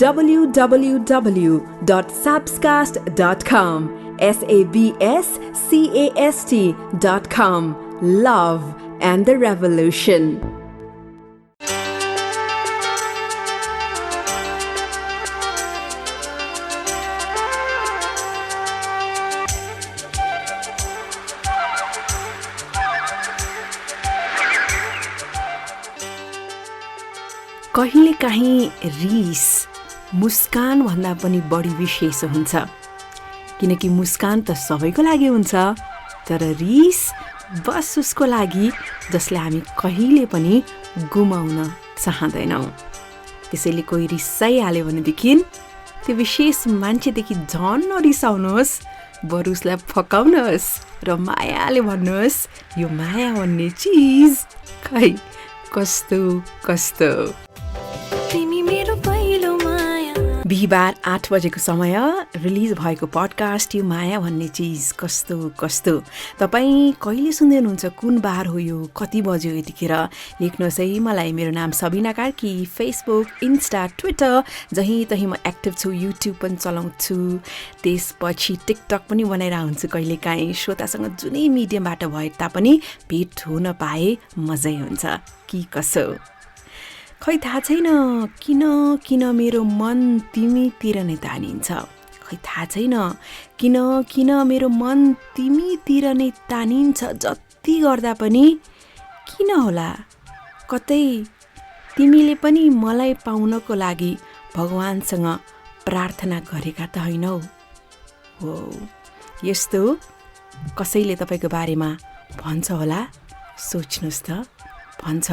www.sabscast.com. sabscast.com. Love and the Revolution. कहिलेकाहीँ रिस मुस्कान भन्दा पनि बढी विशेष हुन्छ, किनकि मुस्कान त सबैको लागि हुन्छ, तर रिस बस उसको लागि जसले हामी कहिले पनि गुमाउन चाहँदैनौँ। त्यसैले कोही रिसाइहाल्यो भनेदेखि त्यो विशेष मान्छेदेखि झन् नरिसाउनुहोस्, बरु उसलाई फकाउनुहोस् र मायाले भन्नुहोस्, यो माया भन्ने चिज खै कस्तो कस्तो। बिहिबार 8 बजेको समय रिलिज भएको पडकास्ट यो माया भन्ने चिज कस्तो कस्तो। तपाईँ कहिले सुन्दै हुनुहुन्छ, कुन बार हो यो, कति बज्यो यतिखेर, लेख्नुहोस् है मलाई। मेरो नाम Sabina Karki. Facebook, Insta, Twitter जहीँ तहीँ म एक्टिभ छु। युट्युब पनि चलाउँछु, त्यसपछि टिकटक पनि बनाइरहेको हुन्छु कहिलेकाहीँ। श्रोतासँग जुनै मिडियमबाट भए तापनि भेट हुन पाए मजै हुन्छ कि कसो। खै थाहा छैन किन मेरो मन तिमीतिर नै तानिन्छ। खै थाहा छैन किन मेरो मन तिमीतिर नै तानिन्छ। जति गर्दा पनि किन होला, कतै तिमीले पनि मलाई पाउनको लागि भगवानसँग प्रार्थना गरेका त होइनौ। हो, यस्तो कसैले तपाईँको बारेमा भन्छ होला, सोच्नुहोस् त, भन्छ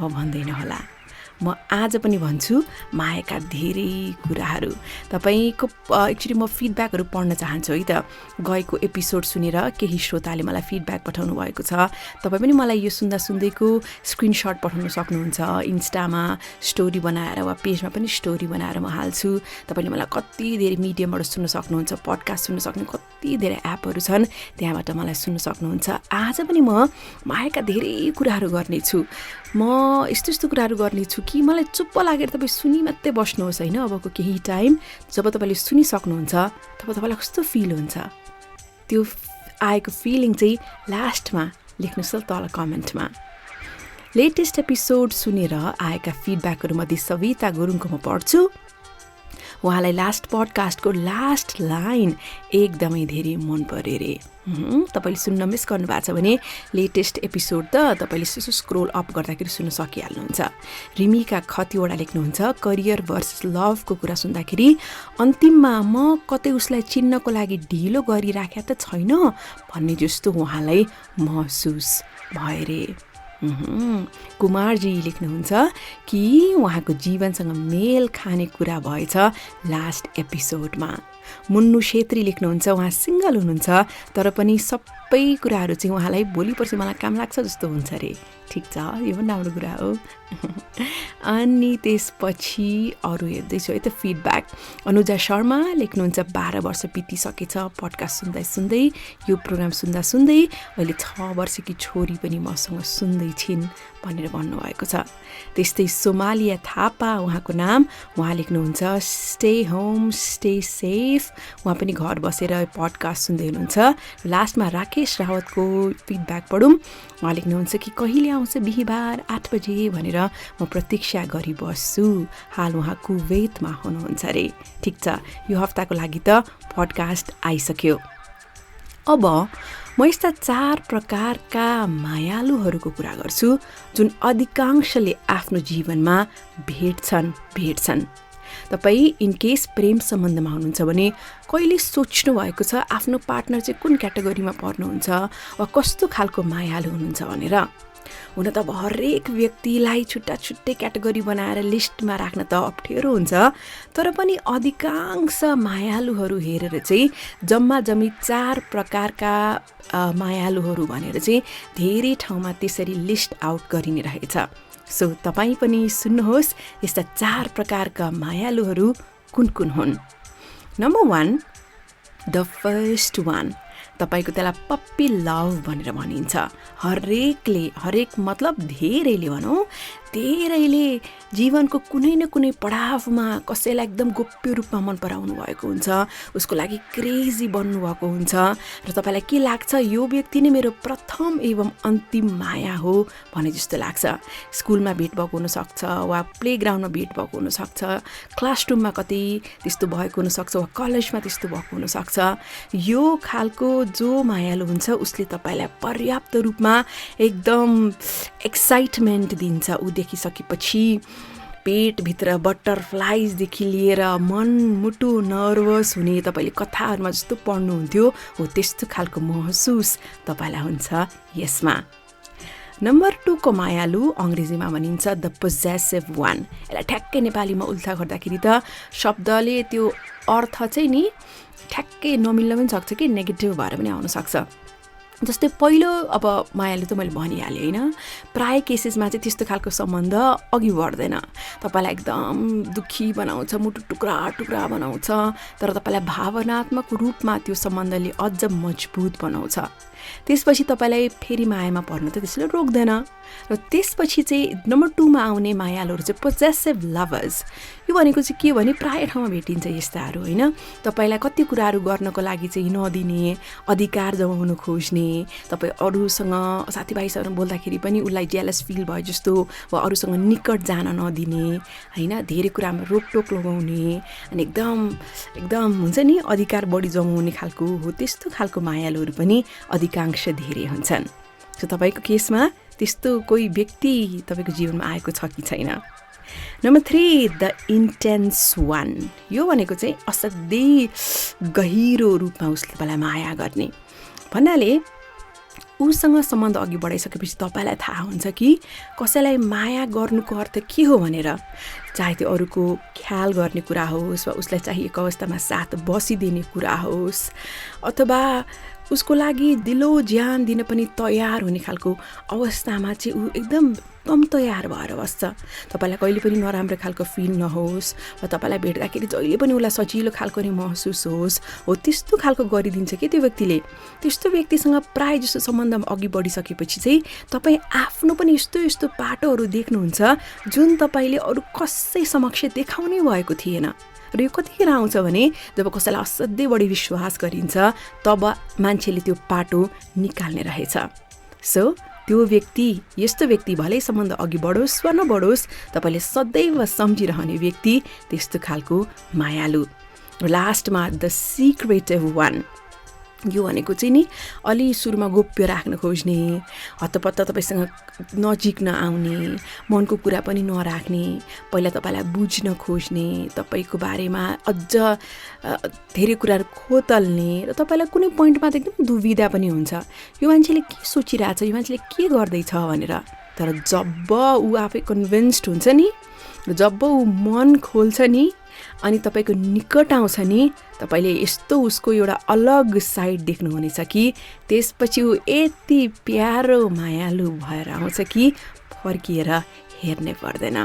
वा भन्दैन होला। म आज पनि भन्छु मायाका धेरै कुराहरू। तपाईँको एक्चुअली म फिडब्याकहरू पढ्न चाहन्छु है त। गएको एपिसोड सुनेर केही श्रोताले मलाई फिडब्याक पठाउनु भएको छ। तपाईँ पनि मलाई यो सुन्दैको स्क्रिनसट पठाउन सक्नुहुन्छ। इन्स्टामा स्टोरी बनाएर वा पेजमा पनि स्टोरी बनाएर म हाल्छु। तपाईँले मलाई कति धेरै मिडियमबाट सुन्न सक्नुहुन्छ, पडकास्ट सुन्न सक्ने कति धेरै एपहरू छन्, त्यहाँबाट मलाई सुन्न सक्नुहुन्छ। आज पनि म मायाका धेरै कुराहरू गर्नेछु। म यस्तो कुराहरू गर्नेछु कि मलाई चुप्प लागेर तपाईँ सुनि मात्रै बस्नुहोस् होइन। अबको केही टाइम जब तपाईँले सुनिसक्नुहुन्छ तब तपाईँलाई कस्तो फिल हुन्छ, त्यो आएको फिलिङ चाहिँ लास्टमा लेख्नुहोस् ल तल कमेन्टमा। लेटेस्ट एपिसोड सुनेर आएका फिडब्याकहरू मध्ये सविता गुरुङको म पढ्छु। उहाँलाई लास्ट पडकास्टको लास्ट लाइन एकदमै धेरै मन पर्यो रे। तपाईँले सुन्न मिस गर्नु भएको छ भने लेटेस्ट एपिसोड त तपाईँले यसो स्क्रोल अप गर्दाखेरि सुन्न सकिहाल्नुहुन्छ। रिमिका खतिवडा लेख्नुहुन्छ, करियर भर्सेस लभको कुरा सुन्दाखेरि अन्तिममा म कतै उसलाई चिन्नको लागि ढिलो गरिराखेका त छैन भन्ने जस्तो उहाँलाई महसुस भयो रे। कुमारजी लेख्नुहुन्छ कि उहाँको जीवनसँग मेल खाने कुरा भएछ लास्ट एपिसोडमा। मुन्नु छेत्री लेख्नुहुन्छ, उहाँ सिङ्गल हुनुहुन्छ तर पनि सबै कुराहरू चाहिँ उहाँलाई भोलि पर्सि मलाई काम लाग्छ जस्तो हुन्छ अरे। ठिक छ, यो पनि राम्रो कुरा हो। अनि त्यसपछि अरू हेर्दैछु है त फिडब्याक। अनुजा शर्मा लेख्नुहुन्छ, 12 वर्ष बितिसकेछ पडकास्ट सुन्दै सुन्दै, यो प्रोग्राम सुन्दा सुन्दै अहिले 6 वर्षकी छोरी पनि मसँग सुन्दै छिन् भनेर भन्नुभएको छ। त्यस्तै सोमालिया थापा उहाँको नाम, उहाँ लेख्नुहुन्छ, स्टे होम स्टे सेफ। उहाँ पनि घर बसेर पडकास्ट सुन्दै हुनुहुन्छ। लास्टमा राकेश रावतको फिडब्याक पढौँ। उहाँ लेख्नुहुन्छ कि कहिले आउँछ बिहिबार 8 बजे भनेर म प्रतीक्षा गरिबस्छु। हाल उहाँ कुवेतमा हुनुहुन्छ अरे। ठिक छ, यो हप्ताको लागि त पडकास्ट आइसक्यो। अब म यस्ता 4 प्रकारका मायालुहरूको कुरा गर्छु जुन अधिकांशले आफ्नो जीवनमा भेट्छन्। तपाईँ इनकेस प्रेम सम्बन्धमा हुनुहुन्छ भने कहिले सोच्नु भएको छ आफ्नो पार्टनर चाहिँ कुन क्याटेगोरीमा पर्नुहुन्छ वा कस्तो खालको मायालु हुनुहुन्छ भनेर? हुन त हरेक व्यक्तिलाई छुट्टा छुट्टै क्याटेगोरी बनाएर लिस्टमा राख्न त अप्ठ्यारो हुन्छ, तर पनि अधिकांश मायालुहरू हेरेर चाहिँ जम्मा 4 प्रकारका मायालुहरू भनेर चाहिँ धेरै ठाउँमा त्यसरी लिस्ट आउट गरिने रहेछ। सो तपाईँ पनि सुन्नुहोस् यस्ता 4 प्रकारका मायालुहरू कुन कुन हुन्। नम्बर 1, द फर्स्ट वान, तपाईँको त्यसलाई पप्पी लभ भनेर भनिन्छ। हरेक मतलब धेरैले भनौँ, धेरैले जीवनको कुनै न कुनै पडावमा कसैलाई एकदम गोप्य रूपमा मन पराउनु भएको हुन्छ, उसको लागि क्रेजी बन्नुभएको हुन्छ र तपाईँलाई के लाग्छ, यो व्यक्ति नै मेरो प्रथम एवं अन्तिम माया हो भने जस्तो लाग्छ। स्कुलमा भेट भएको हुनसक्छ वा प्लेग्राउन्डमा भेट भएको हुनसक्छ, क्लासरुममा कतै त्यस्तो भएको हुनसक्छ वा कलेजमा त्यस्तो भएको हुनसक्छ। यो खालको जो मायालु हुन्छ उसले तपाईँलाई पर्याप्त रूपमा एकदम एक्साइटमेन्ट दिन्छ। ऊ देखिसकेपछि पेटभित्र बटरफ्लाइजदेखि लिएर मन मुटु नर्भस हुने तपाईँले कथाहरूमा जस्तो पढ्नुहुन्थ्यो हो त्यस्तो खालको महसुस तपाईँलाई हुन्छ यसमा। नम्बर 2 को मायालु अङ्ग्रेजीमा भनिन्छ द पोजेसिभ वान। यसलाई ठ्याक्कै नेपालीमा उल्था गर्दाखेरि त शब्दले त्यो अर्थ चाहिँ नि ठ्याक्कै नमिल्न पनि सक्छ कि नेगेटिभ भएर पनि आउन सक्छ। जस्तै पहिलो अब मायालु त मैले भनिहालेँ होइन, प्राय केसेसमा चाहिँ त्यस्तो खालको सम्बन्ध अघि बढ्दैन, तपाईँलाई एकदम दुःखी बनाउँछ, मुटु टुक्रा टुक्रा बनाउँछ, तर तपाईँलाई भावनात्मक रूपमा त्यो सम्बन्धले अझ मजबुत बनाउँछ। त्यसपछि तपाईँलाई फेरि मायामा पर्नु त त्यसले रोक्दैन। र त्यसपछि चाहिँ नम्बर 2 मा आउने मायालुहरू चाहिँ पोजेसिभ लभर्स। यो भनेको चाहिँ के भने प्राय ठाउँमा भेटिन्छ यस्ताहरू होइन, तपाईँलाई कति कुराहरू गर्नको लागि चाहिँ नदिने, अधिकार जमाउनु खोज्ने, तपाईँ अरूसँग साथीभाइसँग बोल्दाखेरि पनि उसलाई जेलस फिल भयो जस्तो वा अरूसँग निकट जान नदिने होइन, धेरै कुरामा रोकटोक लगाउने अनि एकदम हुन्छ नि अधिकार बढी जमाउने खालको हो, त्यस्तो खालको मायालुहरू पनि अधिकांश धेरै हुन्छन्। सो तपाईँको केसमा त्यस्तो कोही व्यक्ति तपाईँको जीवनमा आएको छ कि छैन। Number 3 the intense one. यो भनेको चाहिँ असाध्यै गहिरो रूपमा उसले तपाईँलाई माया गर्ने भन्नाले उसँग सम्बन्ध अघि बढाइसकेपछि तपाईँलाई थाहा हुन्छ कि कसैलाई माया गर्नुको अर्थ के हो भनेर। चाहे त्यो अरूको ख्याल गर्ने कुरा होस् वा उसलाई चाहिएको अवस्थामा साथ बसिदिने कुरा होस् अथवा उसको लागि दिलो ज्यान दिन पनि तयार हुने खालको अवस्थामा चाहिँ ऊ एकदम तयार भएर बस्छ। तपाईँलाई कहिले पनि नराम्रो खालको फिल नहोस् वा तपाईँलाई भेट्दाखेरि जहिले पनि उसलाई सजिलो खालको नै महसुस होस् हो त्यस्तो खालको गरिदिन्छ कि त्यो व्यक्तिले। त्यस्तो व्यक्तिसँग प्राय जस्तो सम्बन्धमा अघि बढिसकेपछि चाहिँ तपाईँ आफ्नो पनि यस्तो पाटोहरू देख्नुहुन्छ जुन तपाईँले अरू कसै समक्ष देखाउनै भएको थिएन। र यो कतिखेर आउँछ भने जब कसैलाई असाध्यै बढी विश्वास गरिन्छ तब मान्छेले त्यो पाटो निकाल्ने रहेछ। सो त्यो व्यक्ति यस्तो व्यक्ति भलै सम्बन्ध अघि बढोस् वा नबढोस् तपाईँले सदैव सम्झिरहने व्यक्ति त्यस्तो खालको मायालु। लास्टमा द सिक्रेटिभ वान। यो भनेको चाहिँ नि अलि सुरुमा गोप्य राख्न खोज्ने, हत्तपत्त तपाईँसँग नजिक नआउने, मनको कुरा पनि नराख्ने, पहिला तपाईँलाई बुझ्न खोज्ने, तपाईँको बारेमा अझ धेरै कुराहरू खोतल्ने र तपाईँलाई कुनै पोइन्टमा त एकदम दुविधा पनि हुन्छ यो मान्छेले के सोचिरहेछ, यो मान्छेले के गर्दैछ भनेर। तर जब ऊ आफै कन्भिन्स्ड हुन्छ नि, जब ऊ मन खोल्छ नि अनि तपाईँको निकट आउँछ नि, तपाईँले यस्तो उसको एउटा अलग साइड देख्नुहुनेछ कि त्यसपछि ऊ यति प्यारो मायालु भएर आउँछ कि फर्किएर हेर्नै पर्दैन।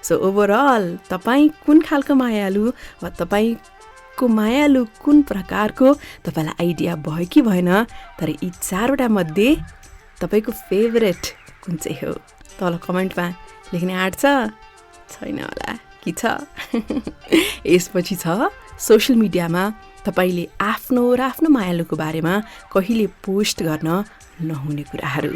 सो ओभरअल तपाईँ कुन खालको मायालु वा तपाईँको मायालु कुन प्रकारको तपाईँलाई आइडिया भयो कि भएन, तर यी 4वटा मध्ये तपाईँको फेभरेट कुन चाहिँ हो तल कमेन्टमा लेख्ने आँट छैन होला कि छ? यसपछि छ सोसियल मिडियामा तपाईँले आफ्नो र आफ्नो मायालुको बारेमा कहिले पोस्ट गर्न नहुने कुराहरू।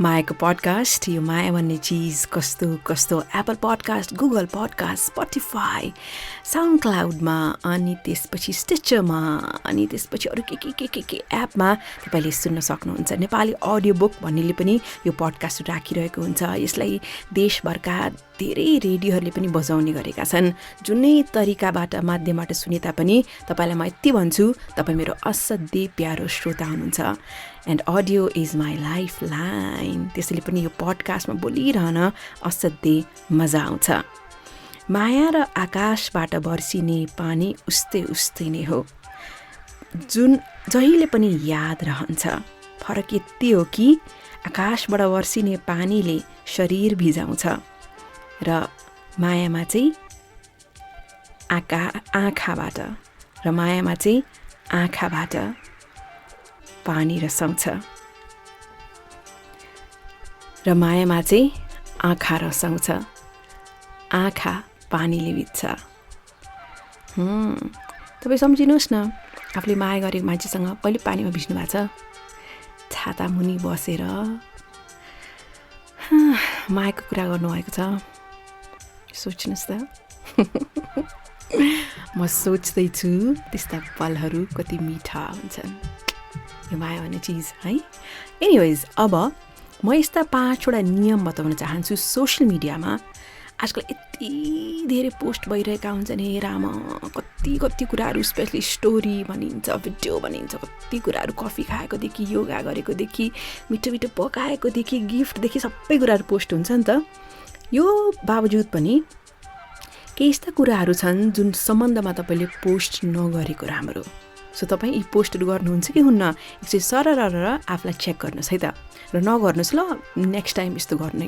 मायाको पडकास्ट, यो माया भन्ने चिज कस्तो कस्तो Apple podcast, Google podcast, Spotify, साउन्ड क्लाउडमा अनि त्यसपछि स्टिचरमा अनि त्यसपछि अरू के एपमा तपाईँले सुन्न सक्नुहुन्छ। नेपाली अडियो बुक भन्नेले पनि यो पडकास्ट राखिरहेको हुन्छ। यसलाई देशभरका धेरै रेडियोहरूले पनि बजाउने गरेका छन्। जुनै तरिकाबाट माध्यमबाट सुने तापनि तपाईँलाई म यति भन्छु, तपाईँ मेरो असाध्यै प्यारो श्रोता हुनुहुन्छ। And audio is my life line. त्यसैले पनि यो पडकास्टमा बोलिरहन असाध्यै मजा आउँछ। माया र आकाशबाट बर्सिने पानी उस्तै नै हो, जुन जहिले पनि याद रहन्छ। फरक यति हो कि आकाशबाट बर्सिने पानीले शरीर भिजाउँछ र मायामा चाहिँ आँखाबाट र मायामा चाहिँ आँखाबाट पानी रसाउँछ र मायामा चाहिँ आँखा रसाउँछ, आँखा पानीले भिज्छ। तपाईँ सम्झिनुहोस् न, आफूले माया गरेको मान्छेसँग कहिले पानीमा भिज्नु भएको छ? छाता मुनि बसेर मायाको कुरा गर्नुभएको छ? सोच्नुहोस् त। म सोच्दैछु त्यस्ता पलहरू कति मिठा हुन्छन्। यो माया भन्ने चिज है। एनिवेज, अब म यस्ता 5वटा नियम बताउन चाहन्छु। सोसियल मिडियामा आजकल यति धेरै पोस्ट भइरहेका हुन्छन्, हे राम, कति कुराहरू, स्पेसली स्टोरी भनिन्छ, भिडियो भनिन्छ, कति कुराहरू, कफी खाएकोदेखि, योगा गरेकोदेखि, मिठो पकाएकोदेखि, गिफ्टदेखि सबै कुराहरू पोस्ट हुन्छ नि त। यो बावजुद पनि केही यस्ता कुराहरू छन् जुन सम्बन्धमा तपाईँले पोस्ट नगरेको राम्रो। सो तपाईँ यी पोस्टहरू गर्नुहुन्छ कि हुन्न, एकचोटि सरर आफूलाई चेक गर्नुहोस् है त, र नगर्नुहोस् ल, नेक्स्ट टाइम यस्तो गर्ने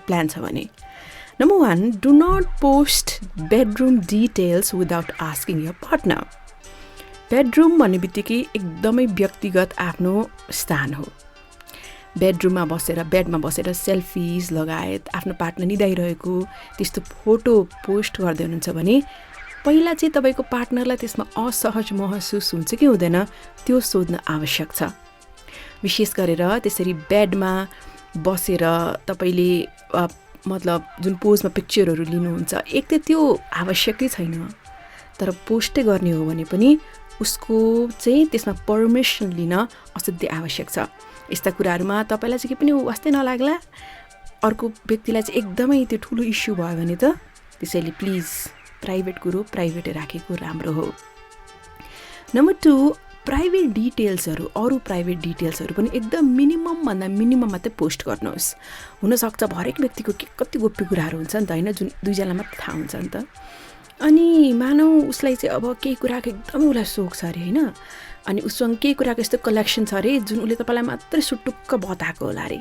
प्लान छ भने। Number 1, do not post bedroom details without asking your partner. Bedroom भन्ने बित्तिकै एकदमै व्यक्तिगत आफ्नो स्थान हो। बेडमा बसेर सेल्फिज लगायत आफ्नो पार्टनर निदाइरहेको त्यस्तो फोटो पोस्ट गर्दै हुनुहुन्छ भने पहिला चाहिँ तपाईँको पार्टनरलाई त्यसमा असहज महसुस हुन्छ कि हुँदैन त्यो सोध्न आवश्यक छ। विशेष गरेर त्यसरी बेडमा बसेर तपाईँले मतलब जुन पोजमा पिक्चरहरू लिनुहुन्छ, एक त त्यो आवश्यकै छैन, तर पोस्टै गर्ने हो भने पनि उसको चाहिँ त्यसमा पर्मिसन लिन असाध्यै आवश्यक छ। यस्ता कुराहरूमा तपाईँलाई चाहिँ के पनि वास्तै नलाग्ला, अर्को व्यक्तिलाई चाहिँ एकदमै त्यो ठुलो इस्यु भयो भने त त्यसैले प्लिज प्राइभेट कुरो प्राइभेटै राखेको राम्रो हो। नम्बर 2, प्राइभेट डिटेल्सहरू, अरू प्राइभेट डिटेल्सहरू पनि एकदम मिनिमम मात्रै पोस्ट गर्नुहोस्। हुनसक्छ हरेक व्यक्तिको कति गोप्य कुराहरू हुन्छ नि त होइन, जुन दुईजनालाई मात्रै थाहा हुन्छ नि त। अनि मानौ उसलाई चाहिँ अब केही कुराको एकदमै उसलाई सोख छ अरे होइन, अनि उसँग केही कुराको यस्तो कलेक्सन छ अरे जुन उसले तपाईँलाई मात्रै सुटुक्क बताएको होला अरे।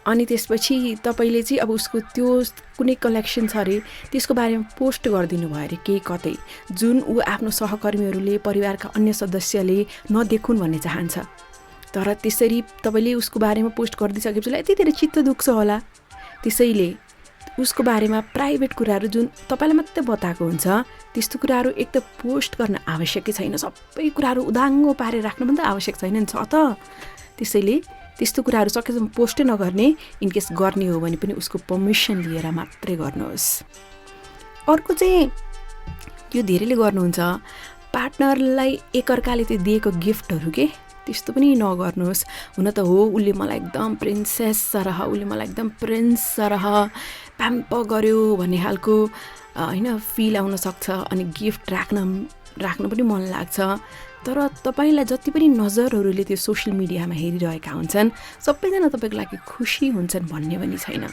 अनि त्यसपछि तपाईँले चाहिँ अब उसको त्यो कुनै कलेक्सन छ अरे त्यसको बारेमा पोस्ट गरिदिनु भयो अरे केही कतै, जुन ऊ आफ्नो सहकर्मीहरूले, परिवारका अन्य सदस्यले नदेखुन् भन्ने चाहन्छ। तर त्यसरी तपाईँले उसको बारेमा पोस्ट गरिदिइसकेपछि यति धेरै चित्त दुख्छ होला। त्यसैले उसको बारेमा प्राइभेट कुराहरू जुन तपाईँलाई मात्रै बताएको हुन्छ त्यस्तो कुराहरू एक त पोस्ट गर्न आवश्यकै छैन। सबै कुराहरू उदाङ्गो पारेर राख्नु पनि त आवश्यक छैन नि छ त। त्यसैले त्यस्तो कुराहरू सकेसम्म पोस्टै नगर्ने, इनकेस गर्ने हो भने पनि उसको पर्मिसन लिएर मात्रै गर्नुहोस्। अर्को चाहिँ त्यो धेरैले गर्नुहुन्छ, पार्टनरलाई एकअर्काले त्यो दिएको गिफ्टहरू के त्यस्तो पनि नगर्नुहोस्। हुन त हो उसले मलाई एकदम प्रिन्सेस सरह, उसले मलाई एकदम प्रिन्स सरह प्याम्पर गर्यो भन्ने खालको होइन फिल आउन सक्छ, अनि गिफ्ट राख्न पनि मन लाग्छ। तर तपाईँलाई जति पनि नजरहरूले त्यो सोसियल मिडियामा हेरिरहेका हुन्छन् सबैजना तपाईँको लागि खुसी हुन्छन् भन्ने पनि छैन।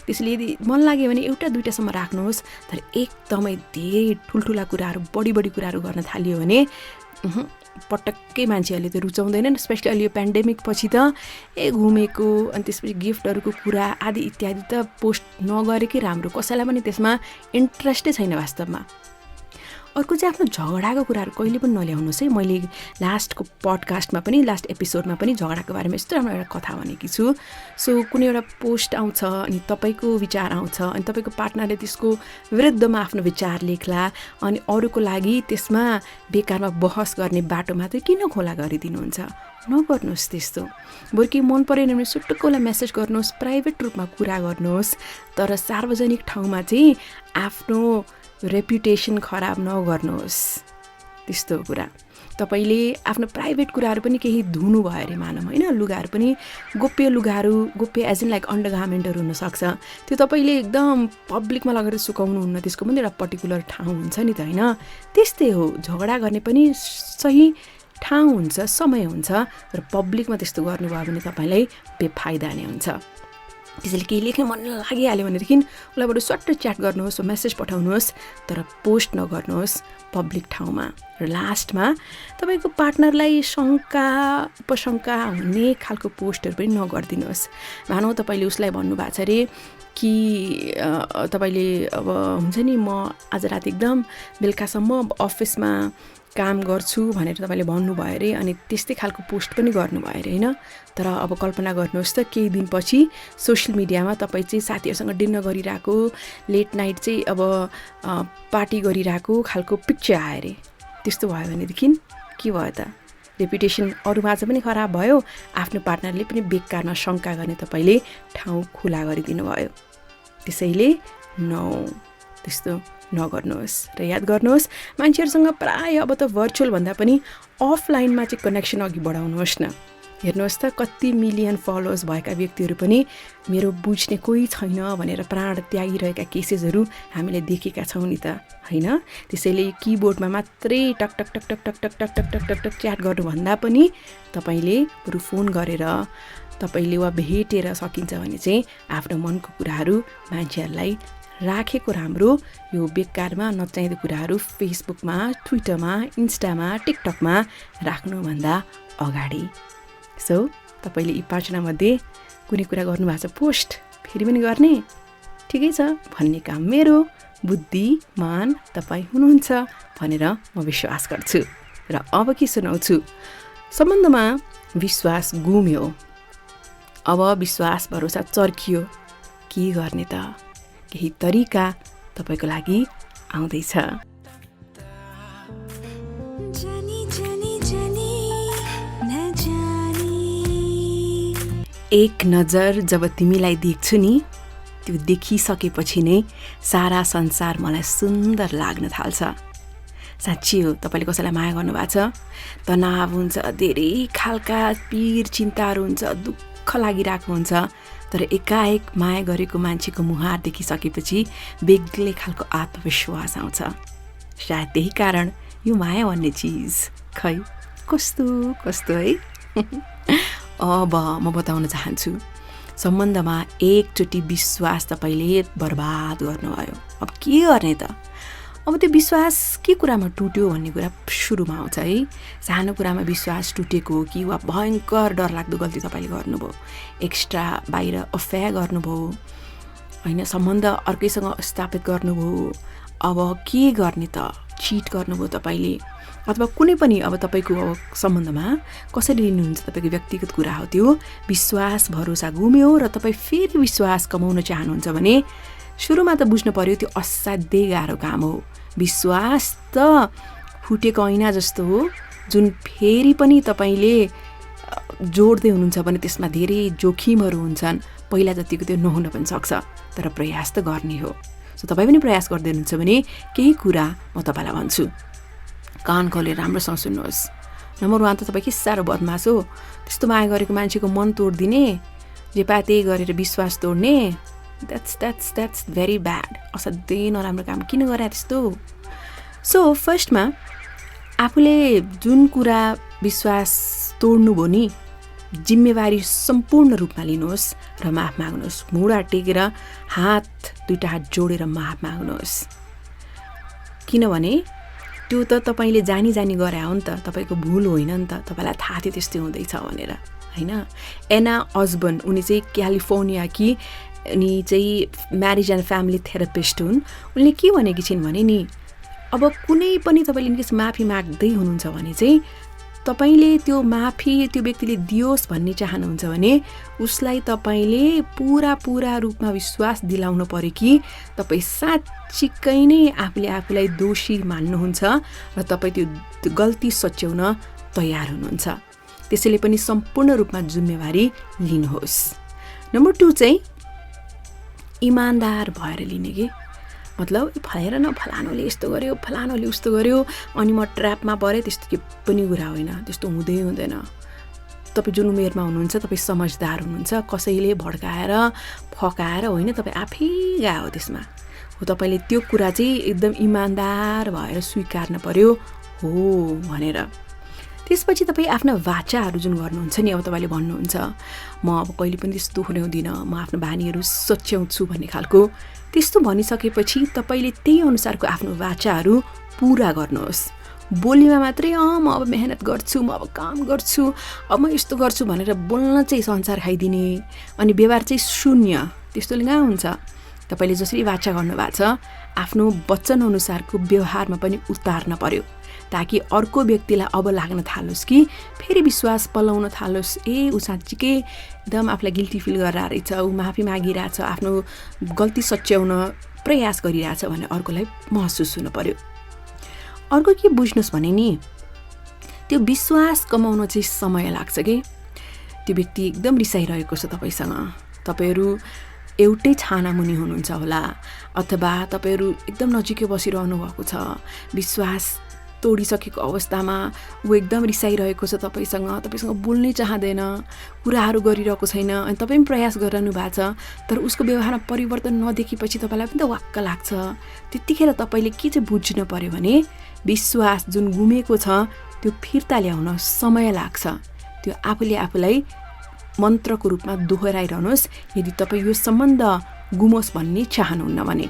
त्यसैले यदि मन लाग्यो भने एउटा दुइटासम्म राख्नुहोस्, तर एकदमै धेरै ठुल्ठुला कुराहरू, बढी कुराहरू गर्न थालियो भने पटक्कै मान्छेहरूले त्यो रुचाउँदैनन्। स्पेसली अहिले यो पेन्डेमिक पछि त घुमेको अनि त्यसपछि गिफ्टहरूको कुरा आदि इत्यादि त पोस्ट नगरेकै राम्रो। कसैलाई पनि त्यसमा इन्ट्रेस्टै छैन वास्तवमा। अर्को चाहिँ आफ्नो झगडाको कुराहरू कहिले पनि नल्याउनुहोस् है। मैले लास्ट एपिसोडमा पनि झगडाको बारेमा यस्तो राम्रो एउटा कथा भनेकी छु। सो कुनै एउटा पोस्ट आउँछ अनि तपाईँको विचार आउँछ अनि तपाईँको पार्टनरले त्यसको विरुद्धमा आफ्नो विचार लेख्ला अनि अरूको लागि त्यसमा बेकारमा बहस गर्ने बाटो मात्रै किन खोला गरिदिनुहुन्छ? नगर्नुहोस् त्यस्तो। बरु के मन परेन भने सुटुक्कलाई मेसेज गर्नुहोस्, प्राइभेट रूपमा कुरा गर्नुहोस्, तर सार्वजनिक ठाउँमा चाहिँ आफ्नो रेपुटेसन खराब नगर्नुहोस्। त्यस्तो कुरा तपाईँले आफ्नो प्राइभेट कुराहरू पनि केही धुनु भयो अरे मानौँ होइन, लुगाहरू पनि गोप्य एज इन लाइक अन्डरगार्मेन्टहरू हुनसक्छ, त्यो तपाईँले एकदम पब्लिकमा लगेर सुकाउनुहुन्न, त्यसको पनि एउटा पर्टिकुलर ठाउँ हुन्छ नि त होइन। त्यस्तै हो, झगडा गर्ने पनि सही ठाउँ हुन्छ, समय हुन्छ, र पब्लिकमा त्यस्तो गर्नुभयो भने तपाईँलाई बेफाइदा नै हुन्छ। त्यसैले केही लेख्न मन लागिहाल्यो भनेदेखि उसलाईबाट सट्ट च्याट गर्नुहोस्, मेसेज पठाउनुहोस्, तर पोस्ट नगर्नुहोस् पब्लिक ठाउँमा। र लास्टमा तपाईँको पार्टनरलाई उपशङ्का हुने खालको पोस्टहरू पनि नगरिदिनुहोस्। मानौँ तपाईँले उसलाई भन्नुभएको छ अरे कि तपाईँले अब हुन्छ नि म आज राति एकदम बेलुकासम्म अफिसमा काम गर्छु भनेर तपाईँले भन्नुभयो अरे अनि त्यस्तै खालको पोस्ट पनि गर्नुभयो अरे होइन। तर अब कल्पना गर्नुहोस् त केही दिनपछि सोसियल मिडियामा तपाईँ चाहिँ साथीहरूसँग डिनर गरिरहेको लेट नाइट चाहिँ अब पार्टी गरिरहेको खालको पिक्चर आयो अरे। त्यस्तो भयो भनेदेखि के भयो त, रेपुटेसन अरूमाझ पनि खराब भयो, आफ्नो पार्टनरले पनि बेकारमा शङ्का गर्ने तपाईँले ठाउँ खुला गरिदिनु भयो। त्यसैले त्यस्तो नगर्नुहोस् र याद गर्नुहोस् मान्छेहरूसँग प्रायः अब त भर्चुअल भन्दा पनि अफलाइनमा चाहिँ कनेक्सन अघि बढाउनुहोस् न। हेर्नुहोस् त कति मिलियन फलोवर्स भएका व्यक्तिहरू पनि मेरो बुझ्ने कोही छैन भनेर प्राण त्यागिरहेका केसेसहरू हामीले देखेका छौँ नि त होइन। त्यसैले किबोर्डमा मात्रै टक टक टक टक टक टक टक टक टक टक टक च्याट गर्नुभन्दा पनि तपाईँले बरु फोन गरेर तपाईँले वा भेटेर सकिन्छ भने चाहिँ आफ्नो मनको कुराहरू मान्छेहरूलाई राखेको राम्रो। यो बेकारमा नचाहिँदो कुराहरू फेसबुकमा, ट्विटरमा, इन्स्टामा, टिकटकमा राख्नुभन्दा अगाडि। सो तपाईँले यी 5जनामध्ये कुनै कुरा गर्नुभएको छ पोस्ट फेरि पनि गर्ने, ठिकै छ भन्ने काम मेरो, बुद्धिमान तपाईँ हुनुहुन्छ भनेर म विश्वास गर्छु। र अब के सुनाउँछु, सम्बन्धमा विश्वास गुम्यो, अब विश्वास भरोसा चर्कियो, के गर्ने त? केही तरिका तपाईँको लागि आउँदैछ। एक नजर जब तिमीलाई देख्छु नि, त्यो देखिसकेपछि नै सारा संसार मलाई सुन्दर लाग्न थाल्छ। साँच्ची हो, तपाईँले कसैलाई माया गर्नुभएको छ, तनाव हुन्छ, धेरै खालका पीर चिन्ताहरू हुन्छ, दुःख लागिरहेको हुन्छ, तर एकाएक माया गरेको मान्छेको मुहार देखिसकेपछि बेग्लै खालको आत्मविश्वास आउँछ। सायद त्यही कारण यो माया भन्ने चिज खै कस्तो कस्तो है। अब म बताउन चाहन्छु, सम्बन्धमा एकचोटि विश्वास तपाईँले बर्बाद गर्नुभयो, अब के गर्ने त? अब त्यो विश्वास के कुरामा टुट्यो भन्ने कुरा सुरुमा आउँछ है। सानो कुरामा विश्वास टुटेको हो कि वा भयङ्कर डरलाग्दो गल्ती तपाईँले गर्नुभयो, एक्स्ट्रा बाहिर अफेयर गर्नुभयो होइन, सम्बन्ध अर्कैसँग स्थापित गर्नुभयो, अब के गर्ने त? चिट गर्नुभयो तपाईँले, अथवा कुनै पनि अब तपाईँको अब सम्बन्धमा कसरी लिनुहुन्छ तपाईँको व्यक्तिगत कुरा हो त्यो। विश्वास भरोसा गुम्यो र तपाईँ फेरि विश्वास कमाउन चाहनुहुन्छ भने सुरुमा त बुझ्नु पर्यो त्यो असाध्यै गाह्रो काम हो। विश्वास त फुटेको ऐना जस्तो हो, जुन फेरि पनि तपाईँले जोड्दै हुनुहुन्छ भने त्यसमा धेरै जोखिमहरू हुन्छन्, पहिला जतिको त्यो नहुन पनि सक्छ, तर प्रयास त गर्ने हो। सो तपाईँ पनि प्रयास गर्दै हुनुहुन्छ भने केही कुरा म तपाईँलाई भन्छु, कान खोलेर राम्रोसँग सुन्नुहोस्। नम्बर 1 त तपाईँ के साह्रो बदमास हो, त्यस्तो माया गरेको मान्छेको मन तोडिदिने, जे पाए त्यही गरेर विश्वास तोड्ने, द्याट्स भेरी ब्याड, असाध्यै नराम्रो काम किन गरे त्यस्तो। सो फर्स्टमा आफूले जुन कुरा विश्वास तोड्नुभयो नि, जिम्मेवारी सम्पूर्ण रूपमा लिनुहोस् र माफ माग्नुहोस्। मुढा टेकेर दुईटा हात जोडेर माफ माग्नुहोस्, किनभने त्यो त तपाईँले जानी गरे हो नि त, तपाईँको भुल होइन नि त, तपाईँलाई थाहा थियो त्यस्तै हुँदैछ भनेर होइन। एना अस्बन, उनी चाहिँ क्यालिफोर्निया कि अनि चाहिँ म्यारिज एन्ड फ्यामिली थेरापिस्ट हुन्। उनले के भनेकी छिन् भने नि, अब कुनै पनि तपाईँले इनकेस माफी माग्दै हुनुहुन्छ भने चाहिँ तपाईँले त्यो माफी त्यो व्यक्तिले दियोस् भन्ने चाहनुहुन्छ भने उसलाई तपाईँले पुरा रूपमा विश्वास दिलाउनु पर्यो कि तपाईँ साँच्चीकै नै आफूलाई दोषी मान्नुहुन्छ र तपाईँ त्यो गल्ती सच्याउन तयार हुनुहुन्छ। त्यसैले पनि सम्पूर्ण रूपमा जिम्मेवारी लिनुहोस्। नम्बर 2 चाहिँ इमान्दार भएर लिने कि, मतलब भएर न फलानुले यस्तो गर्यो, फलानुले उस्तो गर्यो अनि म ट्र्यापमा परेँ, त्यस्तो के पनि कुरा होइन, त्यस्तो हुँदैन। तपाईँ जुन उमेरमा हुनुहुन्छ तपाईँ समझदार हुनुहुन्छ, कसैले भड्काएर फकाएर होइन, तपाईँ आफै गयो त्यसमा हो। तपाईँले त्यो कुरा चाहिँ एकदम इमान्दार भएर स्वीकार्न पर्यो हो भनेर। त्यसपछि तपाईँ आफ्ना वाचाहरू जुन गर्नुहुन्छ नि, अब तपाईँले भन्नुहुन्छ म अब कहिले पनि त्यस्तो हुँदिनँ, म आफ्नो बानीहरू सच्याउँछु भन्ने खालको, त्यस्तो भनिसकेपछि तपाईँले त्यही अनुसारको आफ्नो वाचाहरू पुरा गर्नुहोस्। बोलीमा मात्रै म अब मेहनत गर्छु, म अब काम गर्छु, अब म यस्तो गर्छु भनेर बोल्न चाहिँ संसार खाइदिने अनि व्यवहार चाहिँ शून्य त्यस्तोले कहाँ हुन्छ। तपाईँले जसरी वाचा गर्नुभएको छ आफ्नो वचन अनुसारको व्यवहारमा पनि उतार्न पर्यो, ताकि अर्को व्यक्तिलाई अब लाग्न थालोस् कि फेरि विश्वास पलाउन थालोस्, ऊ साँच्चीकै एकदम आफूलाई गिल्टी फिल गरेर रहेछ, ऊ माफी मागिरहेछ, आफ्नो गल्ती सच्याउन प्रयास गरिरहेछ भने अर्कोलाई महसुस हुनु पर्यो। अर्को के बुझ्नुहोस् भने नि, त्यो विश्वास कमाउन चाहिँ समय लाग्छ कि। त्यो व्यक्ति एकदम रिसाइरहेको छ तपाईँसँग, तपाईँहरू एउटै छाना मुनि हुनुहुन्छ होला, अथवा तपाईँहरू एकदम नजिकै बसिरहनु भएको छ, विश्वास तोडिसकेको अवस्थामा ऊ एकदम रिसाइरहेको छ तपाईँसँग बोल्नै चाहँदैन, कुराहरू गरिरहेको छैन, अनि तपाईँ पनि प्रयास गरिरहनु भएको छ, तर उसको व्यवहारमा परिवर्तन नदेखेपछि तपाईँलाई पनि त वाक्क लाग्छ। त्यतिखेर तपाईँले के चाहिँ बुझ्नु पर्यो भने विश्वास जुन गुमेको छ त्यो फिर्ता ल्याउन समय लाग्छ। त्यो आफूलाई मन्त्रको रूपमा दोहोऱ्याइरहनुहोस् यदि तपाईँ यो सम्बन्ध गुमोस् भन्ने चाहनुहुन्न भने।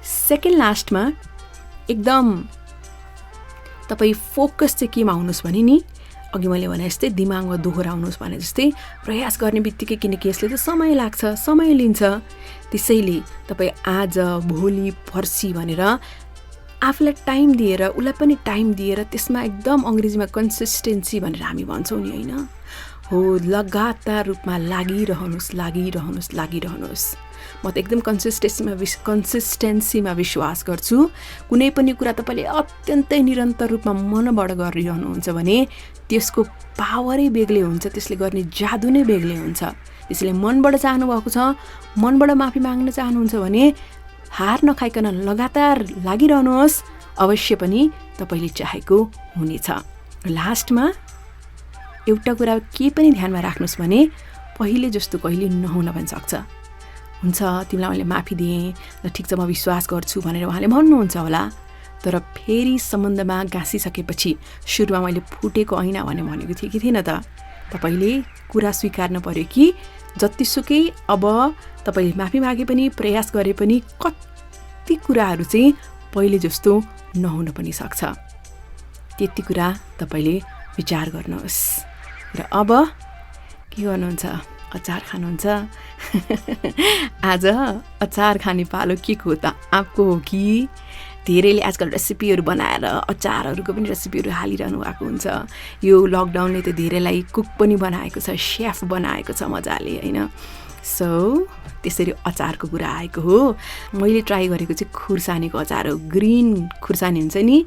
सेकेन्ड लास्टमा एकदम तपाईँ फोकस चाहिँ केमा हुनुहोस् भने नि, अघि मैले भने जस्तै दिमागमा दोहोऱ्याउनुहोस् भने जस्तै प्रयास गर्ने बित्तिकै, किनकि यसले त समय लाग्छ, समय लिन्छ, त्यसैले तपाईँ आज भोलि पर्सि भनेर आफूलाई टाइम दिएर, उसलाई पनि टाइम दिएर, त्यसमा एकदम अङ्ग्रेजीमा कन्सिस्टेन्सी भनेर हामी भन्छौँ नि होइन हो, लगातार रूपमा लागिरहनुहोस्। म त एकदम कन्सिस्टेन्सीमा विश्वास गर्छु। कुनै पनि कुरा तपाईँले अत्यन्तै निरन्तर रूपमा मनबाट गरिरहनुहुन्छ भने त्यसको पावरै बेग्लै हुन्छ, त्यसले गर्ने जादु नै बेग्लै हुन्छ। त्यसैले मनबाट चाहनुभएको छ, मनबाट माफी माग्न चाहनुहुन्छ भने हार नखाइकन लगातार लागिरहनुहोस्, अवश्य पनि तपाईँले चाहेको हुनेछ। लास्टमा एउटा कुरा के पनि ध्यानमा राख्नुहोस् भने पहिले जस्तो कहिले नहुन पनि सक्छ। हुन्छ तिमीलाई मैले माफी दिएँ, ल ठिक छ म विश्वास गर्छु भनेर उहाँले भन्नुहुन्छ होला, तर फेरि सम्बन्धमा गाँसिसकेपछि सुरुमा मैले फुटेको ऐना भनेको थिएँ कि थिएन त। तपाईँले कुरा स्वीकार्नु पर्यो कि जतिसुकै अब तपाईँले माफी मागे पनि, प्रयास गरे पनि कति कुराहरू चाहिँ पहिले जस्तो नहुन पनि सक्छ। त्यति कुरा तपाईँले विचार गर्नुहोस्। र अब के गर्नुहुन्छ? अचार खानुहुन्छ? आज अचार खाने पालो के को त आँपको हो कि? धेरैले आजकल रेसिपीहरू बनाएर अचारहरूको पनि रेसिपीहरू हालिरहनु भएको हुन्छ। यो लकडाउनले त धेरैलाई कुक पनि बनाएको छ, सेफ बनाएको छ मजाले होइन। सो त्यसरी अचारको कुरा आएको हो। मैले ट्राई गरेको चाहिँ खुर्सानीको अचार हो। ग्रिन खुर्सानी हुन्छ नि,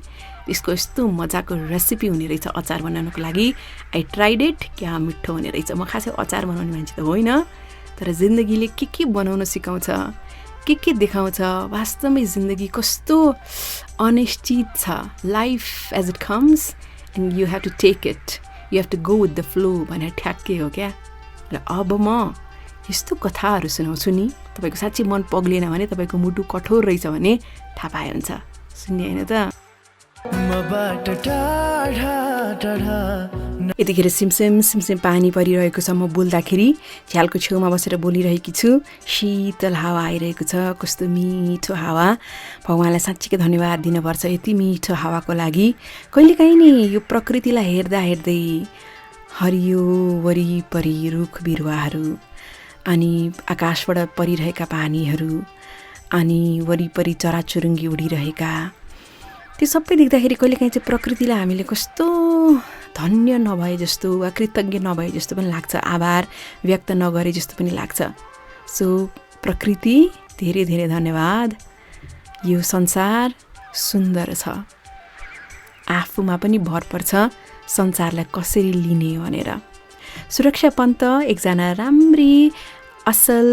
त्यसको यस्तो मजाको रेसिपी हुने रहेछ अचार बनाउनको लागि। आई ट्राइड इट, क्या मिठो हुने रहेछ। म खासै अचार बनाउने मान्छे त होइन, तर जिन्दगीले के बनाउन सिकाउँछ, के देखाउँछ, वास्तवमै जिन्दगी कस्तो अनिश्चित छ। Life as it comes and you have to take it, you have to go with the flow भनेर ठ्याक्कै हो क्या। र अब म यस्तो कथाहरू सुनाउँछु नि, तपाईँको साँच्चै मन पग्लिएन भने, तपाईँको मुटु कठोर रहेछ भने थाहा पाए हुन्छ। सुन्ने होइन त? यतिखेर सिमसिम पानी परिरहेको छ। म बोल्दाखेरि झ्यालको छेउमा बसेर बोलिरहेकी छु। शीतल हावा आइरहेको छ, कस्तो मिठो हावा। भगवान्लाई साँच्चीकै धन्यवाद दिनुपर्छ यति मिठो हावाको लागि। कहिलेकाहीँ नि यो प्रकृतिलाई हेर्दा हेर्दै हरियो वरिपरि रुख बिरुवाहरू, अनि आकाशबाट परिरहेका पानीहरू, अनि वरिपरि चराचुरुङ्गी उडिरहेका, त्यो सबै देख्दाखेरि कहिलेकाहीँ चाहिँ प्रकृतिलाई हामीले कस्तो धन्य नभए जस्तो वा कृतज्ञ नभए जस्तो पनि लाग्छ, आभार व्यक्त नगरे जस्तो पनि लाग्छ। सो प्रकृति धेरै धेरै धन्यवाद। यो संसार सुन्दर छ, आफूमा पनि भर पर्छ संसारलाई कसरी लिने भनेर। सुरक्षा पन्त एकजना राम्री असल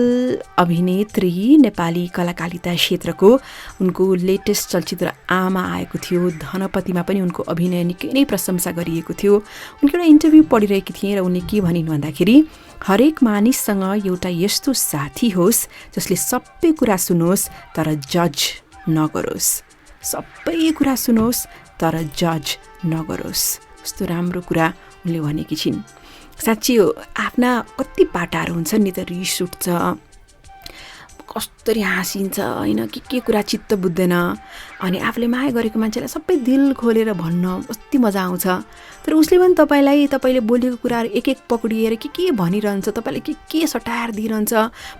अभिनेत्री, नेपाली कलाकारिता क्षेत्रको। उनको लेटेस्ट चलचित्र आमा आएको थियो, धनपतिमा पनि उनको अभिनय निकै नै प्रशंसा गरिएको थियो। उनको एउटा इन्टरभ्यू पढिरहेकी थिएँ र उनले के भनिन् भन्दाखेरि, हरेक मानिससँग एउटा यस्तो साथी होस् जसले सबै कुरा सुनोस् तर जज नगरोस्। सबै कुरा सुनोस् तर जज नगरोस्। कस्तो राम्रो कुरा उनले भनेकी छिन्। साँच्चै हो, आफ्ना कति पाटाहरू हुन्छन् नि त, रिस उठ्छ, कस्तरी हाँसिन्छ होइन, के कुरा चित्त बुझ्दैन। अनि आफूले माया गरेको मान्छेलाई सबै दिल खोलेर भन्न कति मजा आउँछ। तर उसले पनि तपाईँले बोलेको कुराहरू एक एक पक्रिएर के भनिरहन्छ, तपाईँले के सटाएर दिइरहन्छ,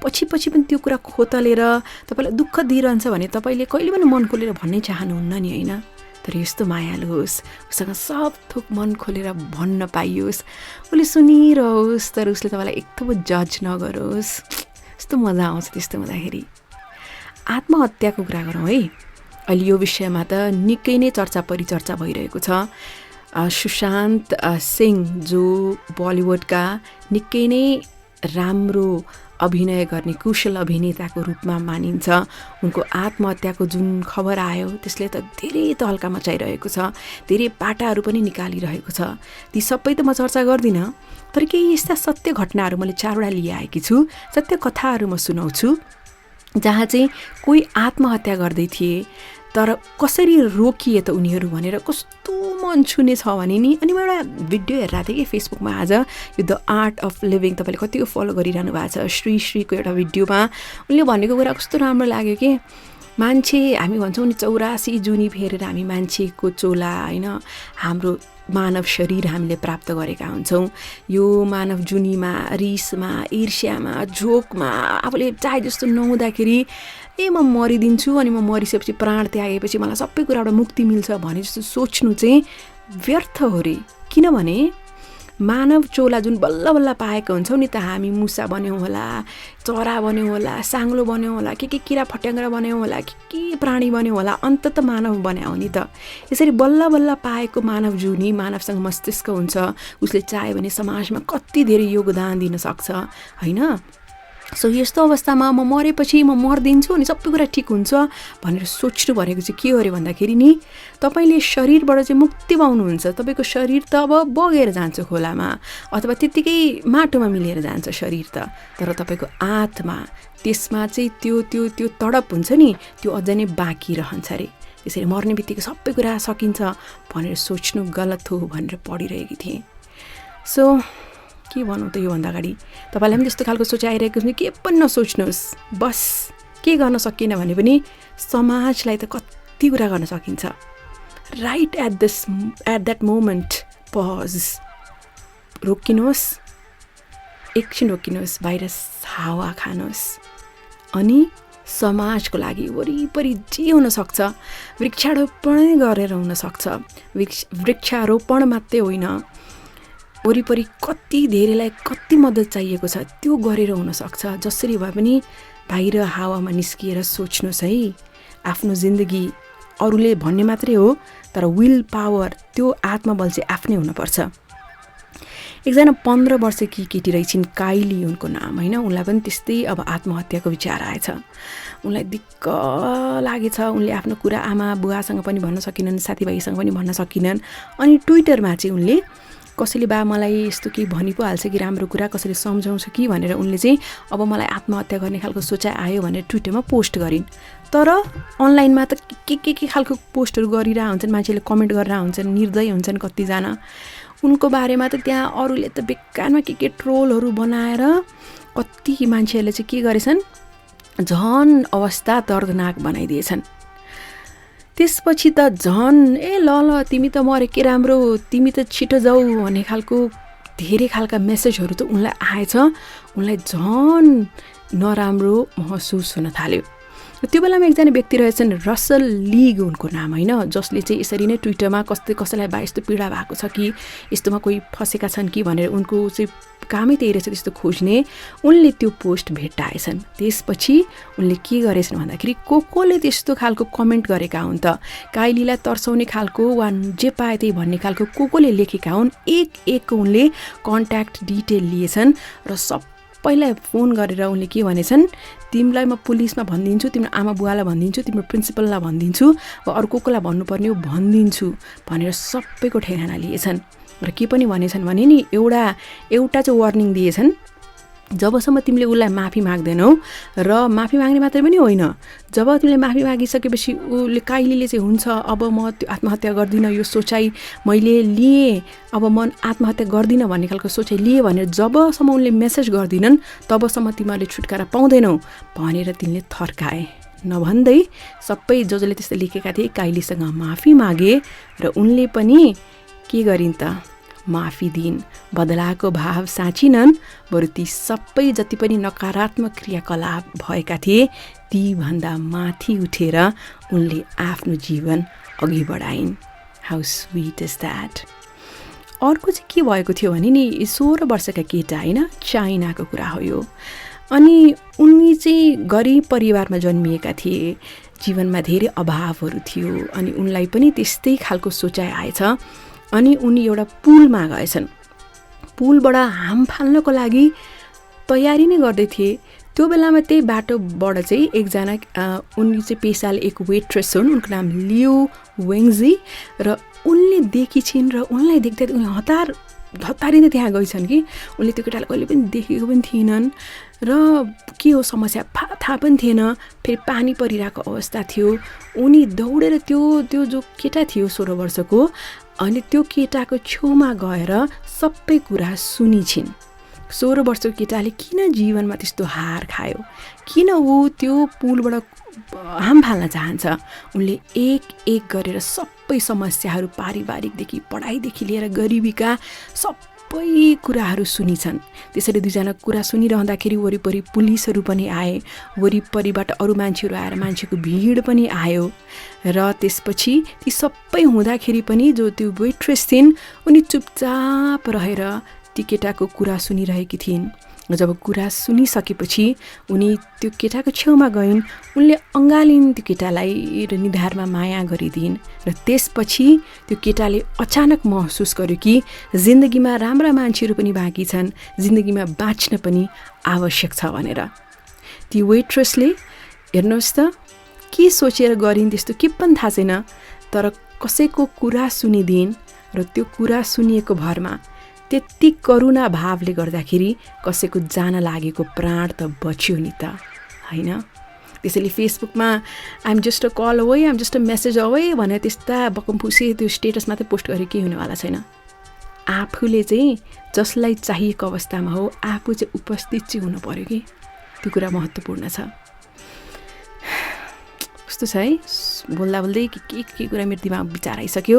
पछि पनि त्यो कुरा खोतलेर तपाईँलाई दुःख दिइरहन्छ भने तपाईँले कहिले पनि मन खोलेर भन्नै चाहनुहुन्न नि होइन। तर यस्तो मायालु होस्, उसँग सब थोक मन खोलेर भन्न पाइयोस्, उसले सुनिरहोस्, तर उसले तपाईँलाई एक थोप जज नगरोस्। यस्तो मजा आउँछ त्यस्तो हुँदाखेरि। आत्महत्याको कुरा गरौँ है। अहिले यो विषयमा त निकै नै चर्चा परिचर्चा भइरहेको छ। सुशान्त सिंह जो बलिउडका निकै नै राम्रो अभिनय गर्ने कुशल अभिनेताको रूपमा मानिन्छ, उनको आत्महत्याको जुन खबर आयो त्यसले त धेरै तहल्का मचाइरहेको छ, धेरै पाटाहरू पनि निकालिरहेको छ। ती सबै त म चर्चा गर्दिनँ, तर केही यस्ता सत्य घटनाहरू मैले 4वटा लिआएकी छु, सत्य कथाहरू म सुनाउँछु, जहाँ चाहिँ कोही आत्महत्या गर्दै थिए तर कसरी रोकिए त उनीहरू भनेर कस्तो मन छुने छ भने नि। अनि म एउटा भिडियो हेरिरहेको थिएँ कि फेसबुकमा आज, यो द आर्ट अफ लिभिङ, तपाईँले कतिको फलो गरिरहनु भएको छ, श्रीको एउटा भिडियोमा उनले भनेको कुरा कस्तो राम्रो लाग्यो कि मान्छे हामी भन्छौँ नि 84 जुनी फेरेर हामी मान्छेको चोला होइन, हाम्रो मानव शरीर हामीले प्राप्त गरेका हुन्छौँ। यो मानव जुनीमा रिसमा ईर्ष्यामा झोकमा आफूले चाहे जस्तो नहुँदाखेरि म मरिदिन्छु अनि म मरिसकेपछि प्राण त्यागेपछि मलाई सबै कुराबाट मुक्ति मिल्छ भने जस्तो सोच्नु चाहिँ व्यर्थ हो रे। किनभने मानव चोला जुन बल्ल बल्ल पाएको हुन्छौँ नि त, हामी मुसा बन्यौँ होला, चरा बन्यौँ होला, साङ्लो बन्यौँ होला, के किरा फट्याङ्ग्रा बन्यौँ होला, के प्राणी बन्यौँ होला, अन्त त मानव बन्यो नि त। यसरी बल्ल बल्ल पाएको मानव जुनी, मानवसँग मस्तिष्क हुन्छ, उसले चाह्यो भने समाजमा कति धेरै योगदान दिन सक्छ होइन। सो यस्तो अवस्थामा म मरेपछि म मर्दिन्छु अनि सबै कुरा ठिक हुन्छ भनेर सोच्नु भनेको चाहिँ के हो अरे भन्दाखेरि नि, तपाईँले शरीरबाट चाहिँ मुक्ति पाउनुहुन्छ। तपाईँको शरीर त अब बगेर जान्छ खोलामा अथवा त्यत्तिकै माटोमा मिलेर जान्छ शरीर त, तर तपाईँको आत्मा त्यसमा चाहिँ त्यो तडप हुन्छ नि, त्यो अझै नै बाँकी रहन्छ अरे। त्यसरी मर्ने बित्तिकै सबै कुरा सकिन्छ भनेर सोच्नु गलत हो भनेर पढिरहेकी थिएँ। सो के भनौँ त योभन्दा अगाडि तपाईँलाई पनि त्यस्तो खालको सोचाइरहेको छ, के पनि नसोच्नुहोस्, बस के गर्न सकिएन भने पनि समाजलाई त कति कुरा गर्न सकिन्छ। Right at that moment pause, रोकिनुहोस्, एकछिन रोकिनुहोस्, बाहिर हावा खानुहोस् अनि समाजको लागि वरिपरि जे हुनसक्छ वृक्षारोपण गरेर हुनसक्छ। वृक्षारोपण मात्रै होइन, वरिपरि कति धेरैलाई कति मद्दत चाहिएको छ त्यो गरेर हुनसक्छ। जसरी भए पनि बाहिर हावामा निस्किएर सोच्नुहोस् है। आफ्नो जिन्दगी अरूले भन्ने मात्रै हो, तर विल पावर, त्यो आत्मबल चाहिँ आफ्नै हुनुपर्छ। एकजना 15 वर्षकी केटी रहेछिन्, काइली उनको नाम होइन। उनलाई पनि त्यस्तै अब आत्महत्याको विचार आएछ। उनलाई दिक्क लागेछ, उनले आफ्नो कुरा आमा बुवासँग पनि भन्न सकिनन्, साथीभाइसँग पनि भन्न सकिनन्। अनि ट्विटरमा चाहिँ उनले कसैले बा मलाई यस्तो केही भनि पो हाल्छ कि राम्रो कुरा, कसैले सम्झाउँछ कि भनेर उनले चाहिँ अब मलाई आत्महत्या गर्ने खालको सोचाइ आयो भनेर ट्विटरमा पोस्ट गरिन्। तर अनलाइनमा त के खालको पोस्टहरू गरिरहेको हुन्छन्, मान्छेले कमेन्ट गरिरहेको हुन्छन्, निर्दय हुन्छन् कतिजना। उनको बारेमा त त्यहाँ अरूले त बेकारमा के ट्रोलहरू बनाएर कति मान्छेहरूले चाहिँ के गरेछन्, झन् अवस्था दर्दनाक बनाइदिएछन्। त्यसपछि त झन् ल तिमी त मरे के राम्रो, तिमी त छिटो जाऊ भन्ने खालको धेरै खालका मेसेजहरू त उनलाई आएछ। उनलाई झन् नराम्रो महसुस हुन थाल्यो। त्यो बेलामा एकजना व्यक्ति रहेछन्, रसल लीग उनको नाम होइन, जसले चाहिँ यसरी नै ट्विटरमा कसैलाई बा यस्तो पीडा भएको छ कि यस्तोमा कोही फसेका छन् कि भनेर उनको चाहिँ कामै त्यही रहेछ त्यस्तो खोज्ने। उनले त्यो पोस्ट भेट्टाएछन्। त्यसपछि उनले के गरेछन् भन्दाखेरि कसले त्यस्तो खालको कमेन्ट गरेका हुन् त, काइलीलाई तर्साउने खालको वा जे पाए त्यही भन्ने खालको कसले लेखेका हुन्, एक उनले कन्ट्याक्ट डिटेल लिएछन् र सबैलाई फोन गरेर उनले के भनेछन्, तिमीलाई म पुलिसमा भनिदिन्छु, तिम्रो आमा बुवालाई भनिदिन्छु, तिम्रो प्रिन्सिपललाई भनिदिन्छु, वा अरू कसलाई भन्नुपर्ने हो भनिदिन्छु भनेर सबैको ठेगाना लिएछन्। र के पनि भनेछन् भने नि एउटा चाहिँ वार्निङ दिएछन्, जबसम्म तिमीले उसलाई माफी माग्दैनौ र माफी माग्ने मात्रै पनि होइन, जब तिमीले माफी मागिसकेपछि उसले काइलीले चाहिँ हुन्छ अब म त्यो आत्महत्या गर्दिनँ, यो सोचाइ मैले लिएँ, अब म आत्महत्या गर्दिनँ भन्ने खालको सोचाइ लिएँ भनेर जबसम्म उनले मेसेज गर्दिनन् तबसम्म तिमीहरूले छुटकारा पाउँदैनौ भनेर तिनले थर्काए। नभन्दै सबै जसले त्यस्तो लेखेका थिए काइलीसँग माफी मागे र उनले पनि के गरिन् त, माफी दिइन्। बदलाएको भाव साँचिनन्, बरु ती सबै जति पनि नकारात्मक क्रियाकलाप भएका थिए ती भन्दा माथि उठेर उनले आफ्नो जीवन अघि बढाइन्। How sweet is that. अर्को चाहिँ के भएको थियो भने नि 16 वर्षका केटा होइन, चाइनाको कुरा हो यो। अनि उनी चाहिँ गरिब परिवारमा जन्मिएका थिए, जीवनमा धेरै अभावहरू थियो अनि उनलाई पनि त्यस्तै खालको सोचाइ आएछ। अनि उनी एउटा पुलमा गएछन्, पुलबाट हाम फाल्नको लागि तयारी नै गर्दै थिए। त्यो बेलामा त्यही बाटोबाट चाहिँ एकजना उनी चाहिँ पेसाले एक वेट्रेस हुन्, उनको नाम लिउ वेङ्जी, र उनले देखी छिन् र उनलाई देख्दा उनी हतारिँदै त्यहाँ गइछन् कि उनले त्यो केटालाई कहिले पनि देखेको पनि थिएनन् र के हो समस्या थाहा पनि थिएन। फेरि पानी परिरहेको अवस्था थियो। उनी दौडेर त्यो जो केटा थियो 16 वर्षको, अनि त्यो केटाको छेउमा गएर सबै कुरा सुनिछिन्। 16 वर्षको केटाले किन जीवनमा त्यस्तो हार खायो, किन ऊ त्यो पुलबाट हाम फाल्न चाहन्छ। उनले एक एक गरेर सबै समस्याहरू, पारिवारिकदेखि पढाइदेखि लिएर गरिबीका सबै कुराहरू सुनिछन्। त्यसरी दुईजना कुरा सुनिरहँदाखेरि वरिपरि पुलिसहरू पनि आए, वरिपरिबाट अरू मान्छेहरू आएर मान्छेको भिड पनि आयो। र त्यसपछि ती सबै हुँदाखेरि पनि जो त्यो वेट्रेस थिइन् उनी चुपचाप रहेर ती केटाको कुरा सुनिरहेकी थिइन्। जब कुरा सुनिसकेपछि उनी त्यो केटाको छेउमा गइन्, उनले अँगालिन् त्यो केटालाई र निधारमा माया गरिदिइन्। र त्यसपछि त्यो केटाले अचानक महसुस गर्यो कि जिन्दगीमा राम्रा मान्छेहरू पनि बाँकी छन्, जिन्दगीमा बाँच्न पनि आवश्यक छ भनेर। ती वेट्रेसले हेर्नुहोस् त के सोचेर गरिन् त्यस्तो के पनि थाहा छैन, तर कसैको कुरा सुनिदिइन् र त्यो कुरा सुनिएको भरमा त्यति करुणा भावले गर्दाखेरि कसैको जान लागेको प्राण त बच्यो नि त, होइन। त्यसैले फेसबुकमा I'm just a call away, I'm just a message away भनेर त्यस्ता बकमफुसे त्यो स्टेटस मात्रै पोस्ट गरेर केही हुनेवाला छैन। आफूले चाहिँ जसलाई चाहिएको अवस्थामा हो आफू चाहिँ उपस्थित चाहिँ हुनु पर्यो कि, त्यो कुरा महत्त्वपूर्ण छ। कस्तो छ है, बोल्दा बोल्दै के कुरा मेरो दिमाग विचार आइसक्यो।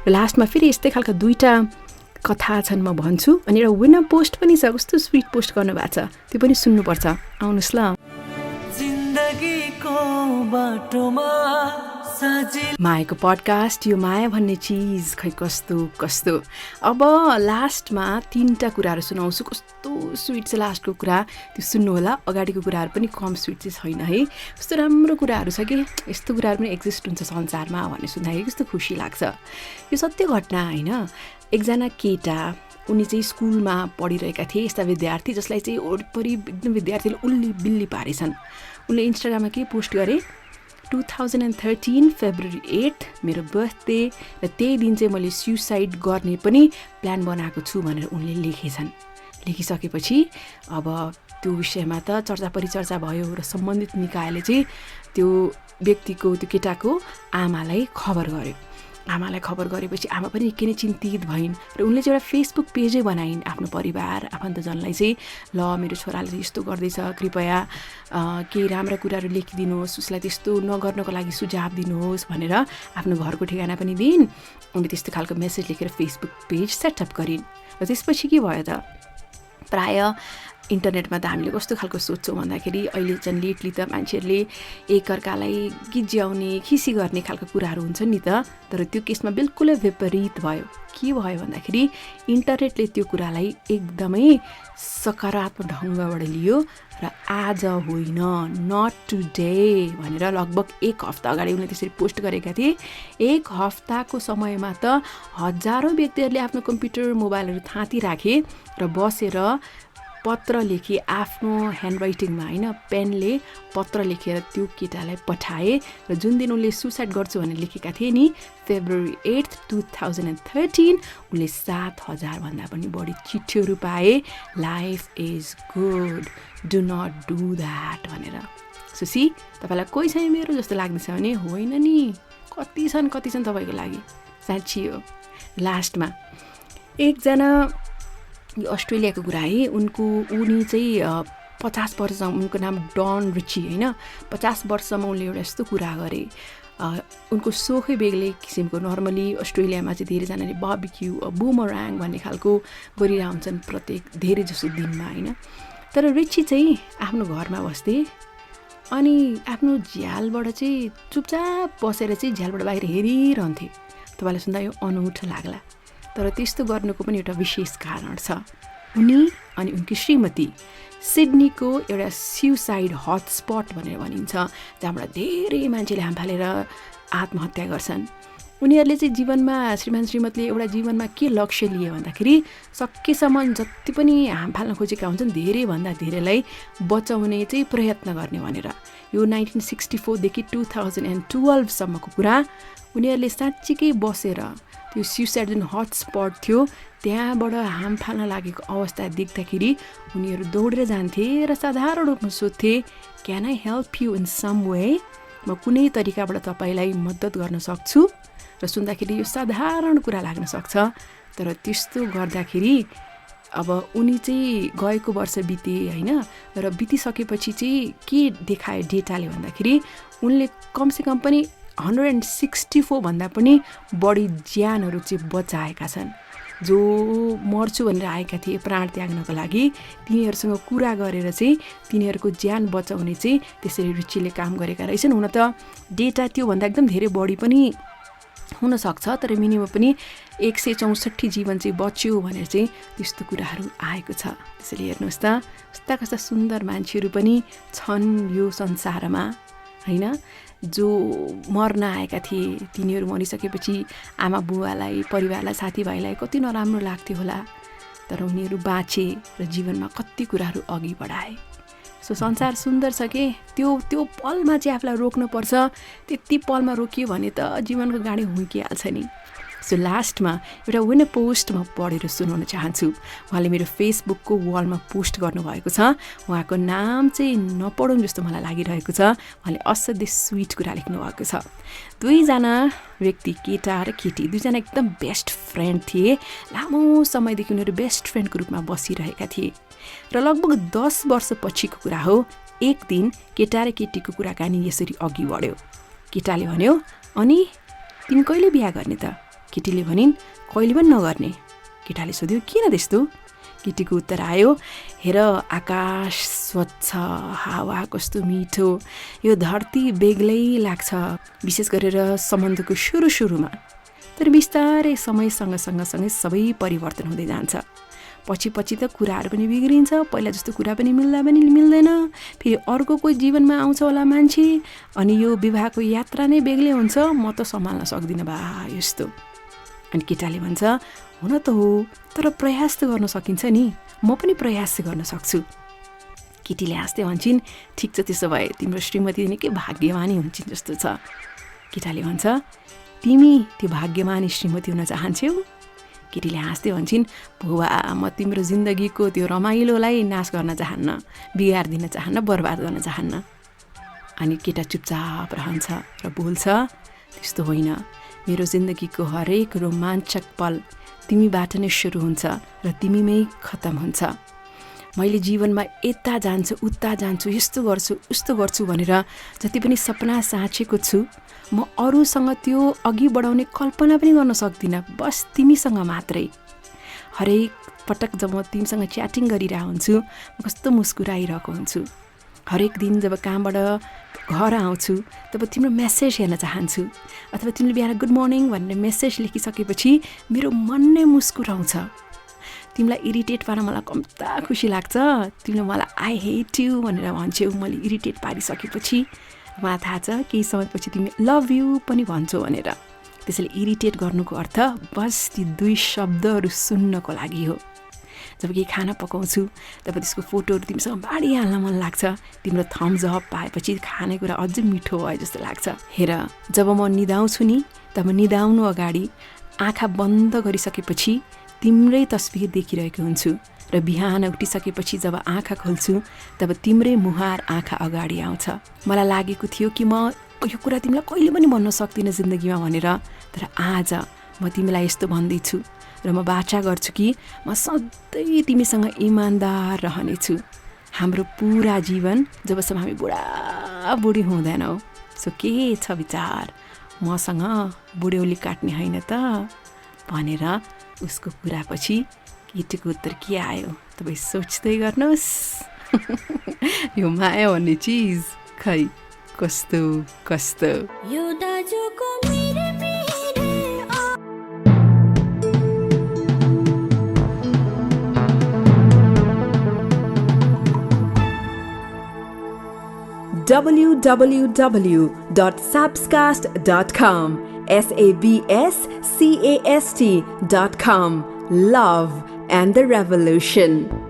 र लास्टमा फेरि यस्तै खालका 2टा कथा छन् म भन्छु, अनि एउटा विनर पोस्ट पनि छ, कस्तो स्विट पोस्ट गर्नुभएको छ, त्यो पनि सुन्नुपर्छ। आउनुहोस् ल। मायाको पडकास्ट, यो माया भन्ने चिज खै कस्तो कस्तो। अब लास्टमा 3टा कुराहरू सुनाउँछु, कस्तो स्विट छ लास्टको कुरा, त्यो सुन्नु होला। अगाडिको कुराहरू पनि कम स्विट चाहिँ छैन है, कस्तो राम्रो कुराहरू छ कि यस्तो कुराहरू पनि एक्जिस्ट हुन्छ संसारमा भन्ने सुन्दाखेरि कस्तो खुसी लाग्छ। यो सत्य घटना होइन। एकजना केटा, उनी चाहिँ स्कुलमा पढिरहेका थिए, यस्ता विद्यार्थी जसलाई चाहिँ वरिपरि एकदम विद्यार्थीले उल्ली बिल्ली पारेछन्। उनले इन्स्टाग्राममा के पोस्ट गरे, 2013 फेब्रुअरी 8 मेरो बर्थडे, र त्यही दिन चाहिँ मैले सुसाइड गर्ने पनि प्लान बनाएको छु भनेर उनले लेखेछन्। लेखिसकेपछि अब त्यो विषयमा त चर्चा परिचर्चा भयो र सम्बन्धित निकायले चाहिँ त्यो व्यक्तिको, त्यो केटाको आमालाई खबर गर्यो। आमालाई खबर गरेपछि आमा पनि निकै नै चिन्तित भइन् र उनले चाहिँ एउटा फेसबुक पेजै बनाइन् आफ्नो परिवार आफन्तजनलाई चाहिँ, ल मेरो छोराले यस्तो गर्दैछ, कृपया केही राम्रा कुराहरू लेखिदिनुहोस्, उसलाई त्यस्तो नगर्नको लागि सुझाव दिनुहोस् भनेर आफ्नो घरको ठेगाना पनि दिइन्। उनले त्यस्तो खालको मेसेज लेखेर फेसबुक पेज सेटअप गरिन्। र त्यसपछि के भयो त, प्राय इन्टरनेटमा त हामीले कस्तो खालको सोध्छौँ भन्दाखेरि अहिले चाहिँ लेटली त मान्छेहरूले एकअर्कालाई गिज्याउने, खिसी गर्ने खालको कुराहरू हुन्छन् नि त, तर त्यो केसमा बिल्कुलै विपरीत भयो। के भयो भन्दाखेरि इन्टरनेटले त्यो कुरालाई एकदमै सकारात्मक ढङ्गबाट लियो र आज होइन, नट टुडे भनेर लगभग 1 हप्ता अगाडि उनले त्यसरी पोस्ट गरेका थिए। 1 हप्ताको समयमा त हजारौँ व्यक्तिहरूले आफ्नो कम्प्युटर मोबाइलहरू थाँती राखे र बसेर पत्र लेखी आफ्नो ह्यान्ड राइटिङमा होइन पेनले पत्र लेखेर त्यो केटालाई पठाए र जुन दिन उनले सुसाइड गर्छु भनेर लेखेका थिए नि February 8th, 2013 उनले 7,000 भन्दा पनि बढी चिठीहरू पाए life is good do not do that भनेर। सुसी तपाईँलाई कोही छैन मेरो जस्तो लाग्दैछ भने होइन नि, कति छन् तपाईँको लागि, साँच्ची हो। लास्टमा एकजना यो अस्ट्रेलियाको कुरा है, उनी चाहिँ 50 वर्षसम्म, उनको नाम डन रिची होइन, 50 वर्षसम्म उनले एउटा यस्तो कुरा गरे। उनको सोखै बेग्लै किसिमको, नर्मली अस्ट्रेलियामा चाहिँ धेरैजनाले बार्बिक्यू बुमराङ भन्ने खालको गरिरहेका हुन्छन् प्रत्येक धेरै जसो दिनमा होइन। तर रिची चाहिँ आफ्नो घरमा बस्थे अनि आफ्नो झ्यालबाट चाहिँ चुपचाप बसेर चाहिँ झ्यालबाट बाहिर हेरिरहन्थे। तपाईँलाई सुन्दा यो अनौठो लाग्ला, तर त्यस्तो गर्नुको पनि एउटा विशेष कारण छ। उनी अनि उनकी श्रीमती सिडनीको एउटा सुसाइड हटस्पट भनेर भनिन्छ, जहाँबाट धेरै मान्छेले हाम फालेर आत्महत्या गर्छन्। उनीहरूले चाहिँ जीवनमा, श्रीमान श्रीमतीले एउटा जीवनमा के लक्ष्य लिए भन्दाखेरि सकेसम्म जति पनि हाम फाल्न खोजेका हुन्छन् धेरैभन्दा धेरैलाई बचाउने चाहिँ प्रयत्न गर्ने भनेर। यो 1964देखि 2012सम्मको कुरा उनीहरूले साँच्चीकै बसेर त्यो सुसाइड जुन हटस्पट थियो त्यहाँबाट हाम फाल्न लागेको अवस्था देख्दाखेरि उनीहरू दौडेर जान्थे र साधारण रूपमा सोध्थे, can I help you in some way, म कुनै तरिकाबाट तपाईँलाई मद्दत गर्न सक्छु। र सुन्दाखेरि यो साधारण कुरा लाग्न सक्छ, तर त्यस्तो गर्दाखेरि अब उनी चाहिँ गएको वर्ष बिते होइन, र बितिसकेपछि चाहिँ के देखायो डेटाले भन्दाखेरि उनले कमसेकम पनि 164 भन्दा पनि बढी ज्यानहरू चाहिँ बचाएका छन्। जो मर्छु भनेर आएका थिए प्राण त्याग्नको लागि, तिनीहरूसँग कुरा गरेर चाहिँ तिनीहरूको ज्यान बचाउने चाहिँ त्यसरी रिचीले काम गरेका रहेछन्। हुन त डेटा त्योभन्दा एकदम धेरै बढी पनि हुनसक्छ, तर मिनिमम पनि 164 जीवन चाहिँ बच्यो भनेर चाहिँ त्यस्तो कुराहरू आएको छ। त्यसैले हेर्नुहोस् त, कस्ता सुन्दर मान्छेहरू पनि छन् यो संसारमा होइन, जो मर्न आएका थिए। तिनीहरू मरिसकेपछि आमा बुवालाई, परिवारलाई, साथीभाइलाई कति नराम्रो लाग्थ्यो होला, तर उनीहरू बाँचे र जीवनमा कति कुराहरू अघि बढाए। सो संसार सुन्दर छ कि त्यो पलमा चाहिँ आफूलाई रोक्नुपर्छ। त्यति पलमा रोकियो भने त जीवनको गाडी हुर्किहाल्छ नि। सो लास्टमा एउटा विनर पोस्ट म पढेर सुनाउन चाहन्छु। उहाँले मेरो फेसबुकको वालमा पोस्ट गर्नुभएको छ। उहाँको नाम चाहिँ नपढौँ जस्तो मलाई लागिरहेको छ। उहाँले असाध्यै स्विट कुरा लेख्नुभएको छ। दुईजना व्यक्ति, केटा र केटी, दुईजना एकदम बेस्ट फ्रेन्ड थिए। लामो समयदेखि उनीहरू बेस्ट फ्रेन्डको रूपमा बसिरहेका थिए र लगभग 10 वर्ष पछिको कुरा हो। एक दिन केटा र केटीको कुराकानी यसरी अघि बढ्यो। केटाले भन्यो, अनि तिमी कहिले बिहा गर्ने त? केटीले भनिन्, कहिले पनि नगर्ने। केटाले सोध्यो, किन त्यस्तो? केटीको उत्तर आयो, हेर आकाश स्वच्छ, हावा कस्तो मिठो, यो धरती बेग्लै लाग्छ, विशेष गरेर सम्बन्धको सुरुमा। तर बिस्तारै समय सँगसँगै सबै परिवर्तन हुँदै जान्छ। पछि त कुराहरू पनि बिग्रिन्छ, पहिला जस्तो कुरा पनि मिल्दैन, फेरि अर्को कोही जीवनमा आउँछ होला मान्छे, अनि यो विवाहको यात्रा नै बेग्लै हुन्छ, म त सम्हाल्न सक्दिनँ बा यस्तो। अनि केटाले भन्छ, हुन त हो, तर प्रयास त गर्न सकिन्छ नि, म पनि प्रयास गर्न सक्छु। केटीले हाँस्दै भन्छन्, ठिक छ, त्यसो भए तिम्रो श्रीमती निकै भाग्यमानी हुन्छन् जस्तो छ। केटाले भन्छ, तिमी त्यो भाग्यमानी श्रीमती हुन चाहन्छौ? केटीले हाँस्दै भन्छन्, बुवा म तिम्रो जिन्दगीको त्यो रमाइलोलाई नाश गर्न चाहन्न, बिगारिदिन चाहन्न, बर्बाद गर्न चाहन्न। अनि केटा चुपचाप रहन्छ र बोल्छ, त्यस्तो होइन, मेरो जिन्दगीको हरेक रोमाञ्चक पल तिमीबाट नै सुरु हुन्छ र तिमीमै खतम हुन्छ। मैले जीवनमा यता जान्छु, उता जान्छु, यस्तो गर्छु, उस्तो गर्छु भनेर जति पनि सपना साँचेको छु, म अरूसँग त्यो अघि बढाउने कल्पना पनि गर्न सक्दिनँ, बस तिमीसँग मात्रै। हरेक पटक जब म तिमीसँग च्याटिङ गरिरहेको हुन्छु, म कस्तो मुस्कुराइरहेको हुन्छु। हरेक दिन जब कामबाट घर आउँछु तब तिम्रो मेसेज हेर्न चाहन्छु, अथवा तिमीले बिहान गुड मर्निङ भनेर मेसेज लेखिसकेपछि मेरो मन नै मुस्कुराउँछ। तिमीलाई इरिटेट पार्न मलाई कम्ता खुसी लाग्छ। तिमीले मलाई आई हेट यु भनेर भन्छौ, मैले इरिटेट पारिसकेपछि मलाई थाहा छ केही समयपछि तिमी लभ यु पनि भन्छौ भनेर। त्यसैले इरिटेट गर्नुको अर्थ बस ती दुई शब्दहरू सुन्नको लागि हो। जब केही खाना पकाउँछु तब त्यसको फोटोहरू तिमीसँग बाँडिहाल्न मन लाग्छ। तिम्रो थम्स अप पाएपछि खानेकुरा अझै मिठो भयो जस्तो लाग्छ। हेर, जब म निदाउँछु नि तब निदाउनु अगाडि आँखा बन्द गरिसकेपछि तिम्रै तस्बिर देखिरहेको हुन्छु र बिहान उठिसकेपछि जब आँखा खोल्छु तब तिम्रै मुहार आँखा अगाडि आउँछ। मलाई लागेको थियो कि म यो कुरा तिमीलाई कहिले पनि भन्न सक्दिनँ जिन्दगीमा भनेर, तर आज म तिमीलाई यस्तो भन्दैछु र म बाचा गर्छु कि म सधैँ तिमीसँग इमान्दार रहनेछु हाम्रो पुरा जीवन, जबसम्म हामी बुढी हुँदैनौ। सो के छ विचार, मसँग बुढ्यौली काट्ने होइन त भनेर उसको कुरापछि केटीको उत्तर के आयो तपाईँ सोच्दै गर्नुहोस्। यो माया भन्ने चिज खै कस्तो कस्तो। यो दाजुको www.sabscast.com sabscast.com. Love and the Revolution.